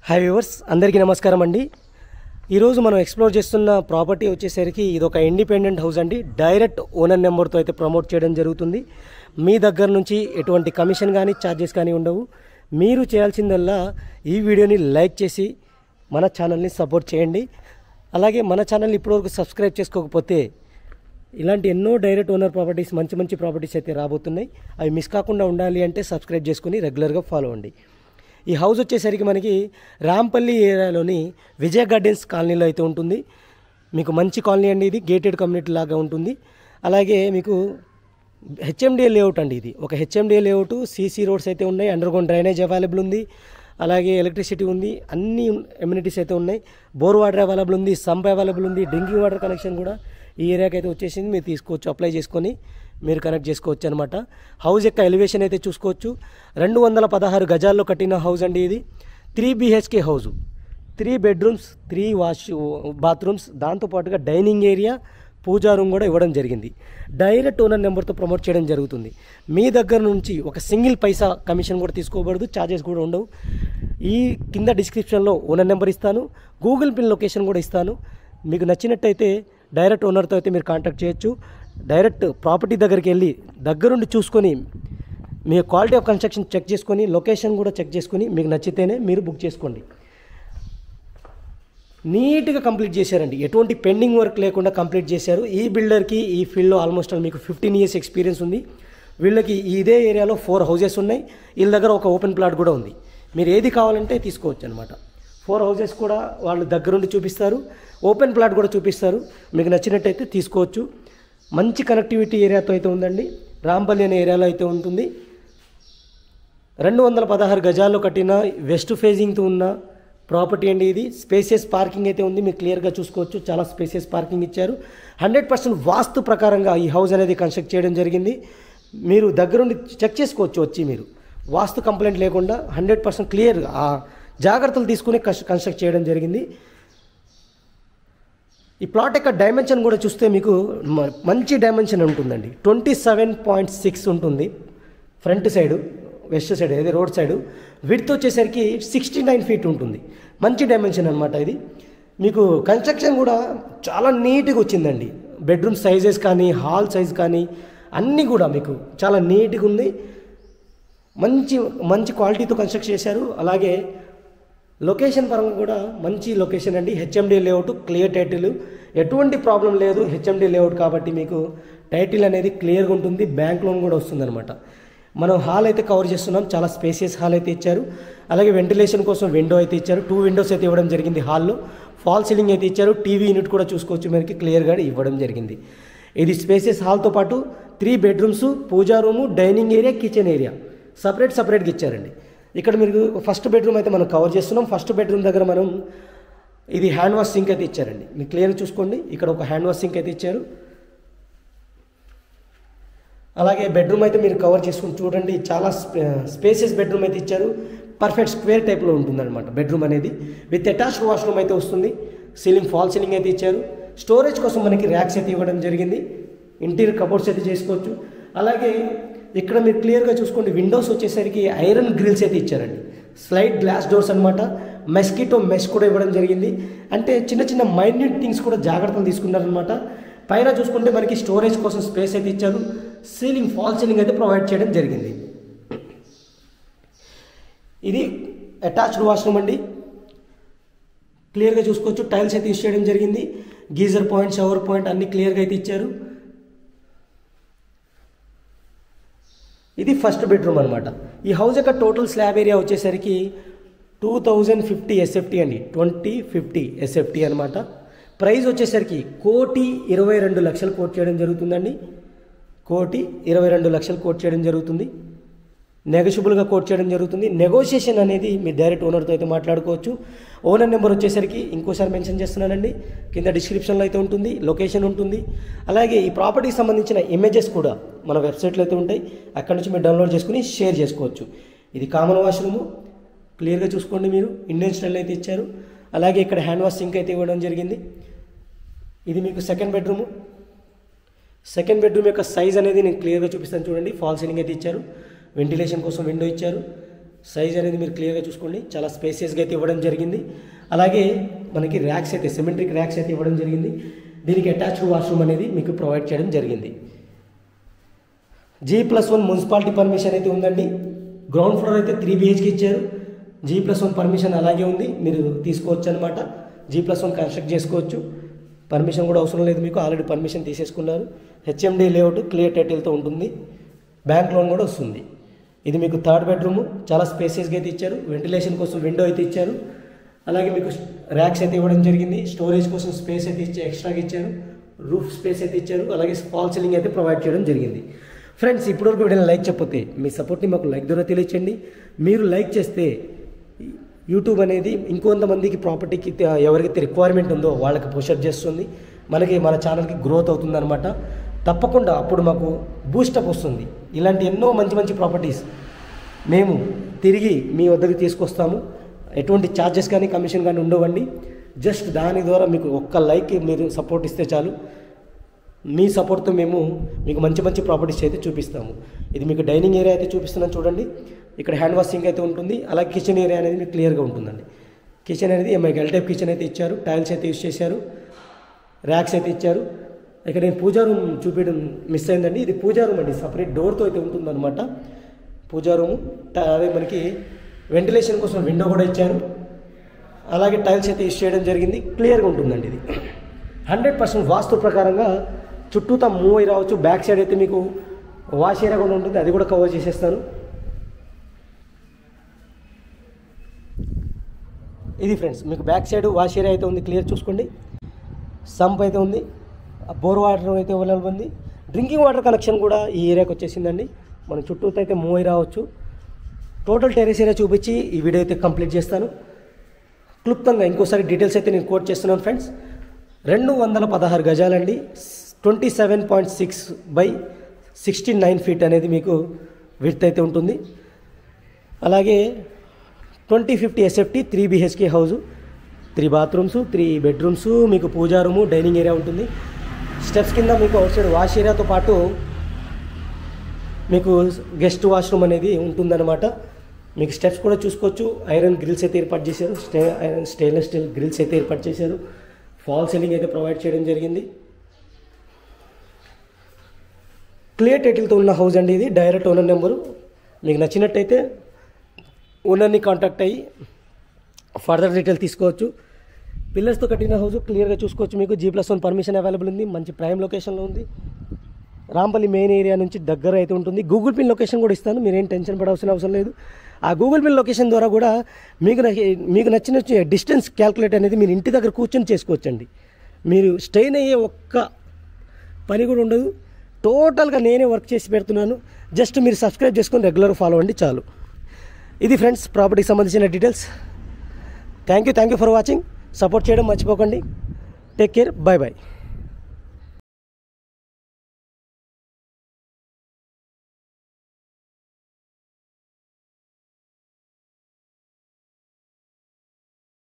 Hi viewers అందరికీ నమస్కారం అండి. ఈరోజు మనం ఎక్స్ప్లోర్ చేస్తున్న ప్రాపర్టీ వచ్చేసరికి ఇది ఒక ఇండిపెండెంట్ హౌస్ అండి. డైరెక్ట్ ఓనర్ నెంబర్తో అయితే ప్రమోట్ చేయడం జరుగుతుంది. మీ దగ్గర నుంచి ఎటువంటి కమిషన్ కానీ ఛార్జెస్ కానీ ఉండవు. మీరు చేయాల్సిందల్లా ఈ వీడియోని లైక్ చేసి మన ఛానల్ని సపోర్ట్ చేయండి. అలాగే మన ఛానల్ని ఇప్పటివరకు సబ్స్క్రైబ్ చేసుకోకపోతే ఇలాంటి ఎన్నో డైరెక్ట్ ఓనర్ ప్రాపర్టీస్ మంచి ప్రాపర్టీస్ అయితే రాబోతున్నాయి. అవి మిస్ కాకుండా ఉండాలి అంటే సబ్స్క్రైబ్ చేసుకుని రెగ్యులర్గా ఫాలో అవ్వండి. ఈ హౌస్ వచ్చేసరికి మనకి రాంపల్లి ఏరియాలోని విజయ గార్డెన్స్ కాలనీలో అయితే ఉంటుంది. మీకు మంచి కాలనీ అండి. ఇది గేటెడ్ కమ్యూనిటీ లాగా ఉంటుంది. అలాగే మీకు హెచ్ఎండిఏ లేఅవుట్ అండి. ఇది ఒక హెచ్ఎండిఏ లేఅవుట్. సీసీ రోడ్స్ అయితే ఉన్నాయి. అండర్గ్రౌండ్ డ్రైనేజ్ అవైలబుల్ ఉంది. అలాగే ఎలక్ట్రిసిటీ ఉంది. అన్ని ఎమ్యూనిటీస్ అయితే ఉన్నాయి. బోర్ వాటర్ అవైలబుల్ ఉంది. సంప్ అవైలబుల్ ఉంది. డ్రింకింగ్ వాటర్ కనెక్షన్ కూడా ఈ ఏరియాకి అయితే వచ్చేసింది. మీరు తీసుకోవచ్చు, అప్లై చేసుకొని మీరు కనెక్ట్ చేసుకోవచ్చు అనమాట. హౌస్ యొక్క ఎలివేషన్ అయితే చూసుకోవచ్చు. 216 గజాల్లో కట్టిన హౌస్ అండి. ఇది 3 BHK హౌస్. 3 బెడ్రూమ్స్, 3 బాత్రూమ్స్, దాంతోపాటుగా డైనింగ్ ఏరియా, పూజా రూమ్ కూడా ఇవ్వడం జరిగింది. డైరెక్ట్ ఓనర్ నెంబర్తో ప్రమోట్ చేయడం జరుగుతుంది. మీ దగ్గర నుంచి ఒక సింగిల్ పైసా కమిషన్ కూడా తీసుకోబడదు, ఛార్జెస్ కూడా ఉండవు. ఈ కింద డిస్క్రిప్షన్లో ఓనర్ నెంబర్ ఇస్తాను, గూగుల్ పిన్ లొకేషన్ కూడా ఇస్తాను. మీకు నచ్చినట్టయితే డైరెక్ట్ ఓనర్తో అయితే మీరు కాంటాక్ట్ చేయొచ్చు. డైరెక్ట్ ప్రాపర్టీ దగ్గరికి వెళ్ళి దగ్గరుండి చూసుకొని మీ క్వాలిటీ ఆఫ్ కన్స్ట్రక్షన్ చెక్ చేసుకొని లొకేషన్ కూడా చెక్ చేసుకొని మీకు నచ్చితేనే మీరు బుక్ చేసుకోండి. నీట్గా కంప్లీట్ చేశారండి. ఎటువంటి పెండింగ్ వర్క్ లేకుండా కంప్లీట్ చేశారు. ఈ బిల్డర్కి ఈ ఫీల్డ్లో ఆల్మోస్ట్ మీకు 15 years ఎక్స్పీరియన్స్ ఉంది. వీళ్ళకి ఇదే ఏరియాలో 4 houses ఉన్నాయి. వీళ్ళ దగ్గర ఒక ఓపెన్ ప్లాట్ కూడా ఉంది. మీరు ఏది కావాలంటే తీసుకోవచ్చు అనమాట. 4 houses కూడా వాళ్ళు దగ్గరుండి చూపిస్తారు. ఓపెన్ ప్లాట్ కూడా చూపిస్తారు. మీకు నచ్చినట్టయితే తీసుకోవచ్చు. మంచి కనెక్టివిటీ ఏరియాతో అయితే ఉందండి. రాంపల్లి అనే ఏరియాలో అయితే ఉంటుంది. 216 గజాల్లో కట్టిన వెస్ట్ ఫేజింగ్తో ఉన్న ప్రాపర్టీ అండి. ఇది స్పేసియస్ పార్కింగ్ అయితే ఉంది. మీరు క్లియర్గా చూసుకోవచ్చు. చాలా స్పేసియస్ పార్కింగ్ ఇచ్చారు. 100% వాస్తు ప్రకారంగా ఈ హౌస్ అనేది కన్స్ట్రక్ట్ చేయడం జరిగింది. మీరు దగ్గరుండి చెక్ చేసుకోవచ్చు. వచ్చి మీరు వాస్తు కంప్లైంట్ లేకుండా 100% క్లియర్గా ఆ జాగ్రత్తలు తీసుకుని కన్స్ట్రక్ట్ చేయడం జరిగింది. ఈ ప్లాట్ యొక్క డైమెన్షన్ కూడా చూస్తే మీకు మంచి డైమెన్షన్ ఉంటుందండి. 27.6 ఉంటుంది ఫ్రంట్ సైడు, వెస్ట్ సైడ్, అదే రోడ్ సైడు. విడ్త్ వచ్చేసరికి 69 feet ఉంటుంది. మంచి డైమెన్షన్ అనమాట. ఇది మీకు కన్స్ట్రక్షన్ కూడా చాలా నీట్గా వచ్చిందండి. బెడ్రూమ్ సైజెస్ కానీ హాల్ సైజ్ కానీ అన్నీ కూడా మీకు చాలా నీట్గా ఉంది. మంచి క్వాలిటీతో కన్స్ట్రక్ట్ చేశారు. అలాగే లొకేషన్ పరంగా కూడా మంచి లొకేషన్ అండి. హెచ్ఎండి లేఅవుట్, క్లియర్ టైటిల్, ఎటువంటి ప్రాబ్లం లేదు. హెచ్ఎండి లేఅవుట్ కాబట్టి మీకు టైటిల్ అనేది క్లియర్గా ఉంటుంది. బ్యాంక్ లోన్ కూడా వస్తుందన్నమాట. మనం హాల్ అయితే కవర్ చేస్తున్నాం. చాలా స్పేసియస్ హాల్ అయితే ఇచ్చారు. అలాగే వెంటిలేషన్ కోసం విండో అయితే ఇచ్చారు. 2 windows అయితే ఇవ్వడం జరిగింది హాల్లో. ఫాల్ సీలింగ్ అయితే ఇచ్చారు. టీవీ యూనిట్ కూడా చూసుకోవచ్చు. మనకి క్లియర్గా ఇవ్వడం జరిగింది. ఇది స్పేసియస్ హాల్తో పాటు 3 bedrooms, పూజా room, dining area, kitchen area సపరేట్గా ఇచ్చారండి. ఇక్కడ మీరు ఫస్ట్ బెడ్రూమ్ అయితే మనం కవర్ చేస్తున్నాం. ఫస్ట్ బెడ్రూమ్ దగ్గర మనం ఇది హ్యాండ్ వాష్ సింక్ అయితే ఇచ్చారండి. మీరు క్లియర్గా చూసుకోండి. ఇక్కడ ఒక హ్యాండ్ వాష్ సింక్ అయితే ఇచ్చారు. అలాగే బెడ్రూమ్ అయితే మీరు కవర్ చేసుకుని చూడండి. చాలా స్పేసియస్ బెడ్రూమ్ అయితే ఇచ్చారు. పర్ఫెక్ట్ స్క్వేర్ టైప్లో ఉంటుందన్నమాట బెడ్రూమ్ అనేది. విత్ అటాచ్డ్ వాష్రూమ్ అయితే వస్తుంది. సీలింగ్ ఫాల్ సీలింగ్ అయితే ఇచ్చారు. స్టోరేజ్ కోసం మనకి ర్యాక్స్ అయితే ఇవ్వడం జరిగింది. ఇంటీరియర్ కబోర్డ్స్ అయితే చేసుకోవచ్చు. అలాగే ఇక్కడ మీరు క్లియర్గా చూసుకోండి. విండోస్ వచ్చేసరికి ఐరన్ గ్రిల్స్ అయితే ఇచ్చారండి. స్లైడ్ గ్లాస్ డోర్స్ అనమాట. మెస్కిటో మెష్ కూడా ఇవ్వడం జరిగింది. అంటే చిన్న మైన్యూట్ థింగ్స్ కూడా జాగ్రత్తలు తీసుకున్నారనమాట. పైన చూసుకుంటే మనకి స్టోరేజ్ కోసం స్పేస్ అయితే ఇచ్చారు. సీలింగ్ ఫాల్ సీలింగ్ అయితే ప్రొవైడ్ చేయడం జరిగింది. ఇది అటాచ్డ్ వాష్రూమ్ అండి. క్లియర్గా చూసుకోవచ్చు. టైల్స్ అయితే యూస్ చేయడం జరిగింది. గీజర్ పాయింట్, షవర్ పాయింట్ అన్ని క్లియర్గా అయితే ఇచ్చారు. ఇది ఫస్ట్ బెడ్రూమ్ అనమాట. ఈ హౌస్ యొక్క టోటల్ స్లాబ్ ఏరియా వచ్చేసరికి 2050 SFT అండి. 2050 SFT అనమాట. ప్రైస్ వచ్చేసరికి 1,22,00,000 కోట్ చేయడం జరుగుతుందండి. 1,22,00,000 కోట్ చేయడం జరుగుతుంది. నెగోషియబుల్గా కోట్ చేయడం జరుగుతుంది. నెగోషియేషన్ అనేది మీ డైరెక్ట్ ఓనర్తో అయితే మాట్లాడుకోవచ్చు. ఓనర్ నెంబర్ వచ్చేసరికి ఇంకోసారి మెన్షన్ చేస్తున్నానండి. కింద డిస్క్రిప్షన్లో అయితే ఉంటుంది. లొకేషన్ ఉంటుంది. అలాగే ఈ ప్రాపర్టీకి సంబంధించిన ఇమేజెస్ కూడా మన వెబ్సైట్లో అయితే ఉంటాయి. అక్కడ నుంచి మీరు డౌన్లోడ్ చేసుకుని షేర్ చేసుకోవచ్చు. ఇది కామన్ వాష్రూము. క్లియర్గా చూసుకోండి. మీరు ఇండియన్ స్టైల్ అయితే ఇచ్చారు. అలాగే ఇక్కడ హ్యాండ్ వాష్ సింక్ అయితే ఇవ్వడం జరిగింది. ఇది మీకు సెకండ్ బెడ్రూము. సెకండ్ బెడ్రూమ్ యొక్క సైజ్ అనేది నేను క్లియర్గా చూపిస్తాను చూడండి. ఫాల్ సీలింగ్ అయితే ఇచ్చారు. వెంటిలేషన్ కోసం విండో ఇచ్చారు. సైజ్ అనేది మీరు క్లియర్గా చూసుకోండి, చాలా స్పేసియస్గా అయితే ఇవ్వడం జరిగింది. అలాగే మనకి ర్యాక్స్ అయితే సిమెట్రిక్ ర్యాక్స్ అయితే ఇవ్వడం జరిగింది. దీనికి అటాచ్డ్ వాష్రూమ్ అనేది మీకు ప్రొవైడ్ చేయడం జరిగింది. G+1 మున్సిపాలిటీ పర్మిషన్ అయితే ఉందండి. గ్రౌండ్ ఫ్లోర్ అయితే 3 BHK ఇచ్చారు. G+1 పర్మిషన్ అలాగే ఉంది, మీరు తీసుకోవచ్చు అనమాట. G+1 కన్స్ట్రక్ట్ చేసుకోవచ్చు, పర్మిషన్ కూడా అవసరం లేదు మీకు, ఆల్రెడీ పర్మిషన్ తీసేసుకున్నారు. HMD లేఅవుట్ క్లియర్ టైటిల్తో ఉంటుంది, బ్యాంక్ లోన్ కూడా వస్తుంది. ఇది మీకు 3rd బెడ్రూమ్, చాలా స్పేసియస్గా అయితే ఇచ్చారు. వెంటిలేషన్ కోసం విండో అయితే ఇచ్చారు. అలాగే మీకు ర్యాక్స్ అయితే ఇవ్వడం జరిగింది. స్టోరేజ్ కోసం స్పేస్ అయితే ఎక్స్ట్రాగా ఇచ్చారు. రూఫ్ స్పేస్ అయితే ఇచ్చారు. అలాగే ఫాల్ సీలింగ్ అయితే ప్రొవైడ్ చేయడం జరిగింది. ఫ్రెండ్స్, ఇప్పటివరకు వీడియోని లైక్ చెప్పొతే మీ సపోర్ట్ని మాకు లైక్ ద్వారా తెలియచేయండి. మీరు లైక్ చేస్తే యూట్యూబ్ అనేది ఇంకొంతమందికి ప్రాపర్టీకి ఎవరికైతే రిక్వైర్మెంట్ ఉందో వాళ్ళకి పుషప్ చేస్తుంది, మన ఛానల్కి గ్రోత్ అవుతుందన్నమాట. తప్పకుండా అప్పుడు మాకు బూస్టప్ వస్తుంది. ఇలాంటి ఎన్నో మంచి మంచి ప్రాపర్టీస్ మేము తిరిగి మీ వద్దకు తీసుకొస్తాము. ఎటువంటి ఛార్జెస్ కానీ కమిషన్ కానీ ఉండవండి. జస్ట్ దాని ద్వారా మీకు ఒక్క లైక్ మీరు సపోర్ట్ ఇస్తే చాలు. మీ సపోర్ట్తో మేము మీకు మంచి మంచి ప్రాపర్టీస్ అయితే చూపిస్తాము. ఇది మీకు డైనింగ్ ఏరియా అయితే చూపిస్తున్నాను చూడండి. ఇక్కడ హ్యాండ్ వాష్ సింక్ అయితే ఉంటుంది. అలాగే కిచెన్ ఏరియా అనేది మీకు క్లియర్గా ఉంటుందండి. కిచెన్ అనేది ఎల్ టైప్ కిచెన్ అయితే ఇచ్చారు. టైల్స్ అయితే యూజ్ చేశారు. ర్యాక్స్ అయితే ఇచ్చారు. ఇక్కడ నేను పూజా రూమ్ చూపించడం మిస్ అయిందండి. ఇది పూజా రూమ్ అండి, సపరేట్ డోర్తో అయితే ఉంటుందన్నమాట పూజా రూము. అదే మనకి వెంటిలేషన్ కోసం విండో కూడా ఇచ్చారు. అలాగే టైల్స్ అయితే యూజ్ చేయడం జరిగింది. క్లియర్గా ఉంటుందండి. ఇది 100% వాస్తు ప్రకారంగా చుట్టూతా మూవ్ అయి రావచ్చు. బ్యాక్ సైడ్ అయితే మీకు వాష్ ఏరియా కూడా ఉంటుంది, అది కూడా కవర్ చేసేస్తాను. ఇది ఫ్రెండ్స్, మీకు బ్యాక్ సైడ్ వాష్ ఏరియా అయితే ఉంది, క్లియర్ చూసుకోండి. సంప్ అయితే ఉంది, బోర్ వాటర్ అయితే అవైలబుల్ ఉంది. డ్రింకింగ్ వాటర్ కనెక్షన్ కూడా ఈ ఏరియాకి వచ్చేసిందండి. మనం చుట్టూతో అయితే మూవ్ అయి రావచ్చు. టోటల్ టెరెస్ ఏరియా చూపించి ఈ వీడియో అయితే కంప్లీట్ చేస్తాను. క్లుప్తంగా ఇంకోసారి డీటెయిల్స్ అయితే నేను కోట్ చేస్తున్నాను ఫ్రెండ్స్. 216 గజాలండి, 27.6 by 69 feet అనేది మీకు విడ్త్ అయితే ఉంటుంది. అలాగే 2050 SFT 3 BHK house, 3 bathrooms, 3 bedrooms, మీకు పూజా రూము, డైనింగ్ ఏరియా ఉంటుంది. స్టెప్స్ కింద మీకు అవుట్ సైడ్ వాష్ ఏరియాతో పాటు మీకు గెస్ట్ వాష్రూమ్ అనేది ఉంటుందన్నమాట. మీకు స్టెప్స్ కూడా చూసుకోవచ్చు. ఐరన్ గ్రిల్స్ అయితే ఏర్పాటు చేశారు. స్టెయిన్లెస్ స్టీల్ గ్రిల్స్ అయితే ఏర్పాటు చేశారు. ఫాల్ సీలింగ్ అయితే ప్రొవైడ్ చేయడం జరిగింది. క్లియర్ టైటిల్తో ఉన్న హౌస్ అండి ఇది. Direct owner number. మీకు నచ్చినట్టయితే ఓనర్ని కాంటాక్ట్ అయ్యి ఫర్దర్ డీటెయిల్ తీసుకోవచ్చు. పిల్లర్స్తో కట్టిన హౌస్ క్లియర్గా చూసుకోవచ్చు. మీకు G+1 పర్మిషన్ అవైలబుల్ ఉంది. మంచి ప్రైమ్ లొకేషన్లో ఉంది. రాంపల్లి మెయిన్ ఏరియా నుంచి దగ్గర అయితే ఉంటుంది. గూగుల్ పిన్ లొకేషన్ కూడా ఇస్తాను, మీరేం టెన్షన్ పడాల్సిన అవసరం లేదు. ఆ గూగుల్ పిన్ లొకేషన్ ద్వారా కూడా మీకు నచ్చిన డిస్టెన్స్ క్యాల్కులేట్ అనేది మీరు ఇంటి దగ్గర కూర్చొని చేసుకోవచ్చండి. మీరు స్ట్రెయిన్ అయ్యే ఒక్క పని కూడా ఉండదు. టోటల్గా నేనే వర్క్ చేసి పెడుతున్నాను. జస్ట్ మీరు సబ్స్క్రైబ్ చేసుకొని రెగ్యులర్ ఫాలో అవ్వండి చాలు. ఇది ఫ్రెండ్స్ ప్రాపర్టీకి సంబంధించిన details. Thank you for watching. Support చేయడం మర్చిపోకండి. Take care, bye bye.